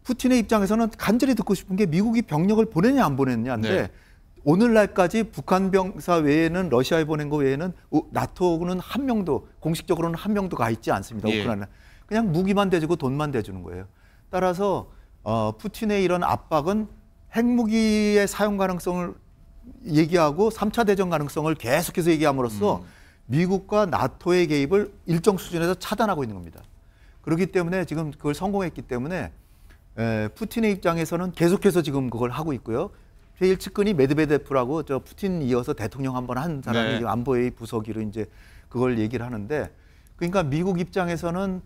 푸틴의 입장에서는 간절히 듣고 싶은 게 미국이 병력을 보내냐 안 보냈냐인데 네. 오늘날까지 북한 병사 외에는 러시아에 보낸 거 외에는 나토는 한 명도 공식적으로는 한 명도 가 있지 않습니다. 예. 우크라이나 그냥 무기만 대주고 돈만 대주는 거예요. 따라서 푸틴의 이런 압박은 핵무기의 사용 가능성을 얘기하고 3차 대전 가능성을 계속해서 얘기함으로써 미국과 나토의 개입을 일정 수준에서 차단하고 있는 겁니다. 그렇기 때문에 지금 그걸 성공했기 때문에 푸틴의 입장에서는 계속해서 지금 그걸 하고 있고요. 제일 측근이 메드베데프라고 저 푸틴 이어서 대통령 한 번 한 사람이 네. 안보회의 부서기로 이제 그걸 얘기를 하는데 그러니까 미국 입장에서는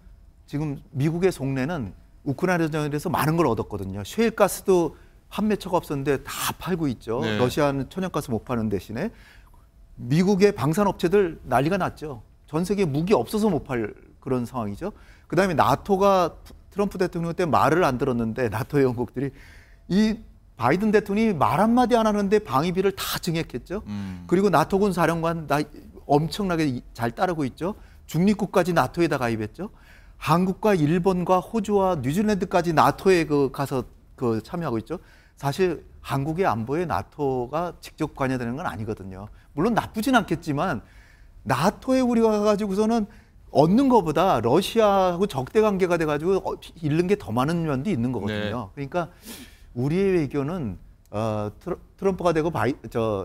지금 미국의 속내는 우크라이나 전쟁에서 많은 걸 얻었거든요. 셰일가스도 판매처가 없었는데 다 팔고 있죠. 네. 러시아는 천연가스 못 파는 대신에 미국의 방산업체들 난리가 났죠. 전 세계에 무기 없어서 못 팔 그런 상황이죠. 그다음에 나토가 트럼프 대통령 때 말을 안 들었는데 나토의 영국들이 이 바이든 대통령이 말 한마디 안 하는데 방위비를 다 증액했죠. 그리고 나토군 사령관 엄청나게 잘 따르고 있죠. 중립국까지 나토에다 가입했죠. 한국과 일본과 호주와 뉴질랜드까지 나토에 가서 참여하고 있죠. 사실 한국의 안보에 나토가 직접 관여되는 건 아니거든요. 물론 나쁘진 않겠지만 나토에 우리가 가가지고서는 얻는 것보다 러시아하고 적대 관계가 돼가지고 잃는 게 더 많은 면도 있는 거거든요. 네. 그러니까 우리의 외교는 트럼프가 되고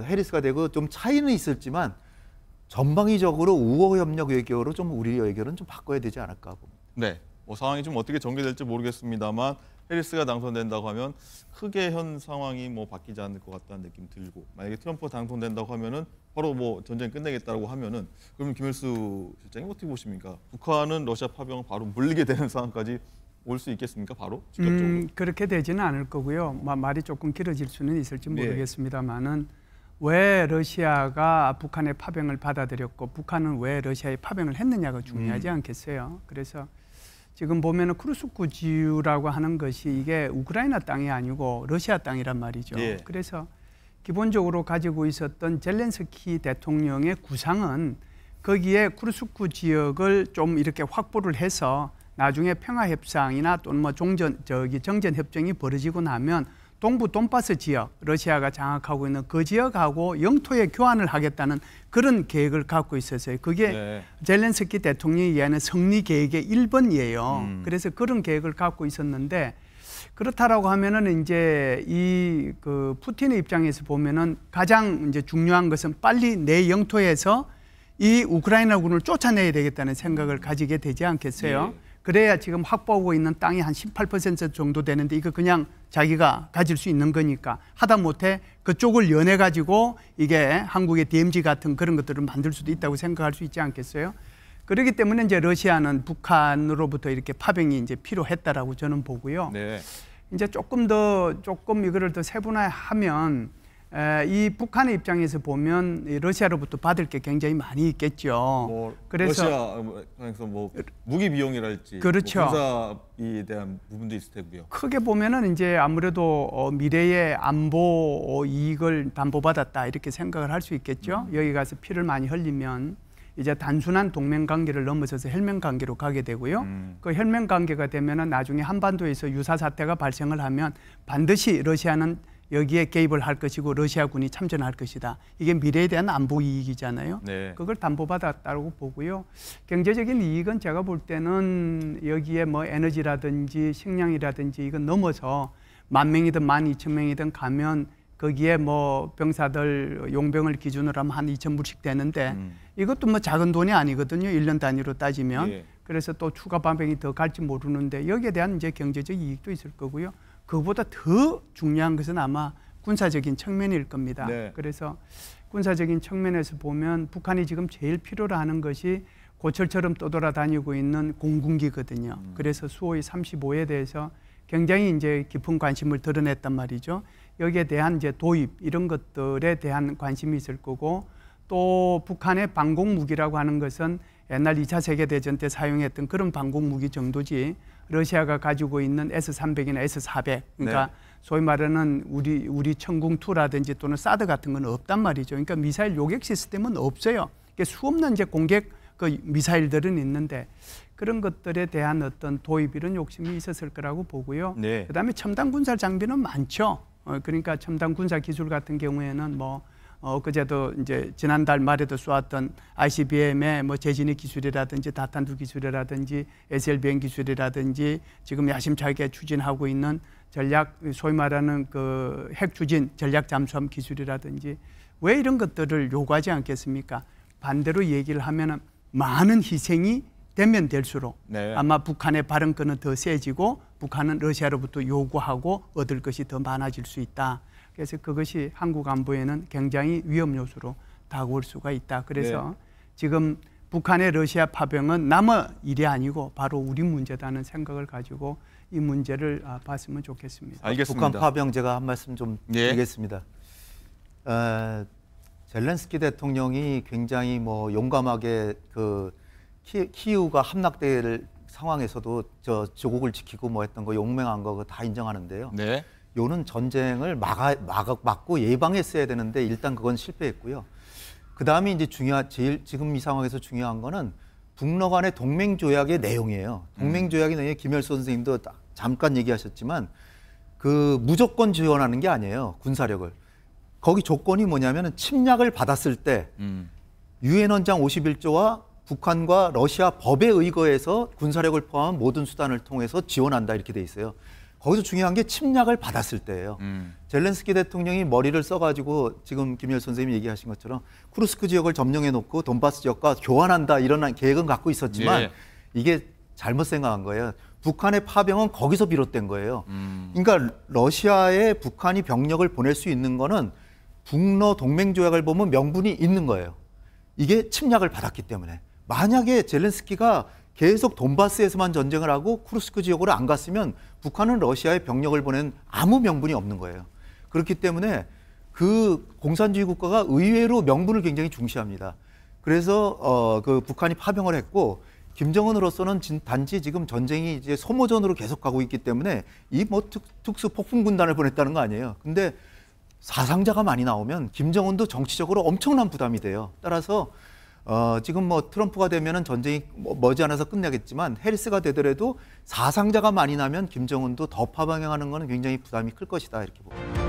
해리스가 되고 좀 차이는 있을지만 전방위적으로 우호 협력 외교로 좀 우리 외교는 좀 바꿔야 되지 않을까 봅니다. 네, 뭐 상황이 좀 어떻게 전개될지 모르겠습니다만 해리스가 당선된다고 하면 크게 현 상황이 뭐 바뀌지 않을 것 같다는 느낌 들고 만약에 트럼프가 당선된다고 하면은 바로 뭐 전쟁 끝내겠다고 하면은 그러면 김일수 실장님 어떻게 보십니까? 북한은 러시아 파병을 바로 물리게 되는 상황까지 올 수 있겠습니까? 바로 직접적으로? 그렇게 되지는 않을 거고요. 말이 조금 길어질 수는 있을지 모르겠습니다만은 왜 러시아가 북한의 파병을 받아들였고 북한은 왜 러시아의 파병을 했느냐가 중요하지 않겠어요. 그래서 지금 보면은 크루스크 지유라고 하는 것이 이게 우크라이나 땅이 아니고 러시아 땅이란 말이죠. 예. 그래서 기본적으로 가지고 있었던 젤렌스키 대통령의 구상은 거기에 크루스크 지역을 좀 이렇게 확보를 해서 나중에 평화협상이나 또는 뭐 정전협정이 벌어지고 나면 동부 돈바스 지역, 러시아가 장악하고 있는 그 지역하고 영토의 교환을 하겠다는 그런 계획을 갖고 있었어요. 그게 네. 젤렌스키 대통령이 얘기하는 승리 계획의 1번이에요. 그래서 그런 계획을 갖고 있었는데 그렇다라고 하면은 이제 이 푸틴의 입장에서 보면은 가장 이제 중요한 것은 빨리 내 영토에서 이 우크라이나군을 쫓아내야 되겠다는 생각을 가지게 되지 않겠어요? 네. 그래야 지금 확보하고 있는 땅이 한 18% 정도 되는데 이거 그냥 자기가 가질 수 있는 거니까 하다못해 그쪽을 연해가지고 이게 한국의 DMZ 같은 그런 것들을 만들 수도 있다고 생각할 수 있지 않겠어요? 그렇기 때문에 이제 러시아는 북한으로부터 이렇게 파병이 이제 필요했다라고 저는 보고요. 네. 이제 조금 이거를 더 세분화하면 이 북한의 입장에서 보면 러시아로부터 받을 게 굉장히 많이 있겠죠. 그래서 러시아에서 뭐 무기 비용이랄지, 그렇죠. 뭐 군사에 대한 부분도 있을 테고요. 크게 보면은 이제 아무래도 미래의 안보 이익을 담보받았다 이렇게 생각을 할 수 있겠죠. 여기 가서 피를 많이 흘리면 이제 단순한 동맹 관계를 넘어서서 혈맹 관계로 가게 되고요. 그 혈맹 관계가 되면은 나중에 한반도에서 유사 사태가 발생을 하면 반드시 러시아는 여기에 개입을 할 것이고 러시아군이 참전할 것이다. 이게 미래에 대한 안보 이익이잖아요. 네. 그걸 담보받았다고 보고요. 경제적인 이익은 제가 볼 때는 여기에 뭐 에너지라든지 식량이라든지 이건 넘어서 10,000명이든 12,000명이든 가면 거기에 뭐 병사들 용병을 기준으로 하면 한 2,000불씩 되는데 이것도 뭐 작은 돈이 아니거든요. 1년 단위로 따지면. 예. 그래서 또 추가 반병이 더 갈지 모르는데 여기에 대한 이제 경제적 이익도 있을 거고요. 그보다 더 중요한 것은 아마 군사적인 측면일 겁니다. 네. 그래서 군사적인 측면에서 보면 북한이 지금 제일 필요로 하는 것이 고철처럼 떠돌아다니고 있는 공군기거든요. 그래서 수호의 35에 대해서 굉장히 이제 깊은 관심을 드러냈단 말이죠. 여기에 대한 이제 도입 이런 것들에 대한 관심이 있을 거고 또 북한의 방공 무기라고 하는 것은 옛날 2차 세계대전 때 사용했던 그런 방공 무기 정도지 러시아가 가지고 있는 S-300이나 S-400 그러니까 네. 소위 말하는 우리 천궁2라든지 또는 사드 같은 건 없단 말이죠. 그러니까 미사일 요격 시스템은 없어요. 수없는 이제 공격 미사일들은 있는데 그런 것들에 대한 어떤 도입 이런 욕심이 있었을 거라고 보고요. 네. 그다음에 첨단 군사 장비는 많죠. 그러니까 첨단 군사 기술 같은 경우에는 뭐 그제도 이제 지난달 말에도 쏘았던 ICBM의 뭐 재진입 기술이라든지 다탄두 기술이라든지 SLBM 기술이라든지 지금 야심차게 추진하고 있는 전략 소위 말하는 그 핵 추진 전략 잠수함 기술이라든지 왜 이런 것들을 요구하지 않겠습니까? 반대로 얘기를 하면은 많은 희생이 되면 될수록 네. 아마 북한의 발언권은 더 세지고 북한은 러시아로부터 요구하고 얻을 것이 더 많아질 수 있다. 그래서 그것이 한국 안보에는 굉장히 위험 요소로 다가올 수가 있다. 그래서 네. 지금 북한의 러시아 파병은 남의 일이 아니고 바로 우리 문제다는 생각을 가지고 이 문제를 봤으면 좋겠습니다. 알겠습니다. 북한 파병 제가 한 말씀 좀 예. 드리겠습니다. 젤렌스키 대통령이 굉장히 뭐 용감하게 그 키이우가 함락될 상황에서도 조국을 지키고 뭐 했던 거 용맹한 거 다 인정하는데요. 네. 요는 전쟁을 막고 예방했어야 되는데 일단 그건 실패했고요. 그 다음에 이제 제일 지금 이 상황에서 중요한 거는 북러 간의 동맹조약의 내용이에요. 동맹조약의 내용에 김열수 선생님도 잠깐 얘기하셨지만 그 무조건 지원하는 게 아니에요. 군사력을. 거기 조건이 뭐냐면은 침략을 받았을 때 유엔 헌장 51조와 북한과 러시아 법에 의거해서 군사력을 포함한 모든 수단을 통해서 지원한다 이렇게 돼 있어요. 거기서 중요한 게 침략을 받았을 때예요. 젤렌스키 대통령이 머리를 써가지고 지금 김열 선생님이 얘기하신 것처럼 쿠르스크 지역을 점령해 놓고 돈바스 지역과 교환한다 이런 계획은 갖고 있었지만 예. 이게 잘못 생각한 거예요. 북한의 파병은 거기서 비롯된 거예요. 그러니까 러시아에 북한이 병력을 보낼 수 있는 거는 북러 동맹조약을 보면 명분이 있는 거예요. 이게 침략을 받았기 때문에. 만약에 젤렌스키가 계속 돈바스에서만 전쟁을 하고 쿠르스크 지역으로 안 갔으면 북한은 러시아에 병력을 보낸 아무 명분이 없는 거예요. 그렇기 때문에 그 공산주의 국가가 의외로 명분을 굉장히 중시합니다. 그래서 그 북한이 파병을 했고 김정은으로서는 단지 지금 전쟁이 이제 소모전으로 계속 가고 있기 때문에 이 뭐 특수 폭풍 군단을 보냈다는 거 아니에요. 근데 사상자가 많이 나오면 김정은도 정치적으로 엄청난 부담이 돼요. 따라서 지금 뭐 트럼프가 되면은 전쟁이 머지않아서 끝나겠지만 해리스가 되더라도 사상자가 많이 나면 김정은도 더 파병하는 거는 굉장히 부담이 클 것이다 이렇게 봅니다.